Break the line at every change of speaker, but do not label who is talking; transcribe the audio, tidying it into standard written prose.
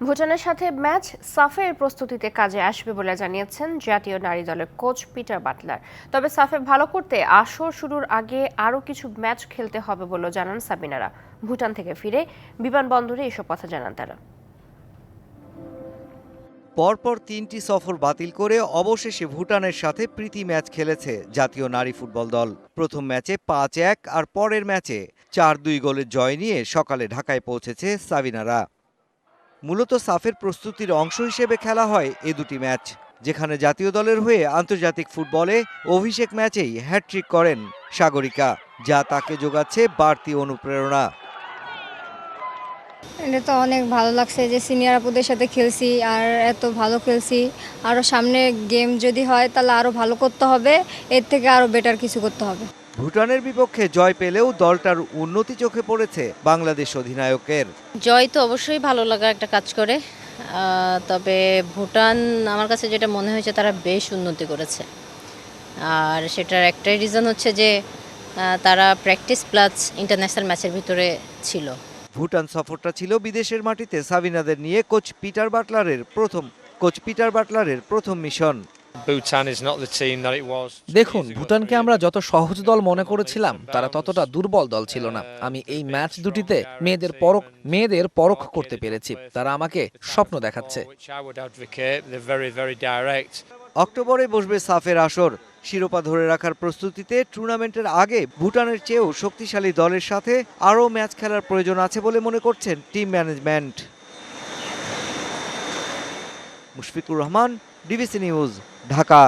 ভুটানের সাথে ম্যাচ সাফের প্রস্তুতিতে কাজে আসবে বলে জানিয়েছেন জাতীয় নারী দলের কোচ পিটার বাটলার। তবে সাফে ভালো করতে আসর শুরুর আগে আরও কিছু ম্যাচ খেলতে হবে বলেও জানান সাবিনারা। ভুটান থেকে ফিরে বিমানবন্দরে এসব কথা জানান তারা।
পরপর ৩টি সফর বাতিল করে অবশেষে ভুটানের সাথে প্রীতি ম্যাচ খেলেছে জাতীয় নারী ফুটবল দল। প্রথম ম্যাচে ৫-১ আর পরের ম্যাচে ৪-২ গোলের জয় নিয়ে সকালে ঢাকায় পৌঁছেছে সাবিনারা। মূলত সাফের প্রস্তুতির অংশ হিসেবে খেলা হয় এ দুটি ম্যাচ, যেখানে জাতীয় দলের হয়ে আন্তর্জাতিক ফুটবলে অভিষেক ম্যাচেই হ্যাটট্রিক করেন সাগরিকা, যা তাকে যোগাচ্ছে বাড়তি অনুপ্রেরণা।
এটা তো অনেক ভালো লাগছে যে সিনিয়র আপুদের সাথে খেলছি আর এত ভালো খেলছি। আরও সামনে গেম যদি হয় তাহলে আরও ভালো করতে হবে, এর থেকে আরও বেটার কিছু করতে হবে।
ভুটানের বিপক্ষে জয় পেলেও দলটার উন্নতি চোখে পড়েছে বাংলাদেশ অধিনায়কের।
জয় তো অবশ্যই ভালো লাগা একটা কাজ করে, তবে ভুটান আমার কাছে যেটা মনে হয়েছে তারা বেশ উন্নতি করেছে। আর সেটার একটাই রিজন হচ্ছে যে তারা প্র্যাকটিস প্লাস ইন্টারন্যাশনাল ম্যাচের ভিতরে ছিল।
ভুটান সফরটা ছিল বিদেশের মাটিতে সাবিনাদের নিয়ে কোচ পিটার বাটলারের প্রথম মিশন।
দেখুন, ভুটানকে আমরা যত সহজ দল মনে করেছিলাম তারা ততটা দুর্বল দল ছিল না। আমি এই ম্যাচ দুটিতে মেয়েদের পরখ করতে পেরেছি। তারা আমাকে স্বপ্ন দেখাচ্ছে।
অক্টোবরে বসবে সাফের আসর। শিরোপা ধরে রাখার প্রস্তুতিতে টুর্নামেন্টের আগে ভুটানের চেয়েও শক্তিশালী দলের সাথে আরও ম্যাচ খেলার প্রয়োজন আছে বলে মনে করছেন team management. Mushfiqur Rahman, DBC news, Dhaka.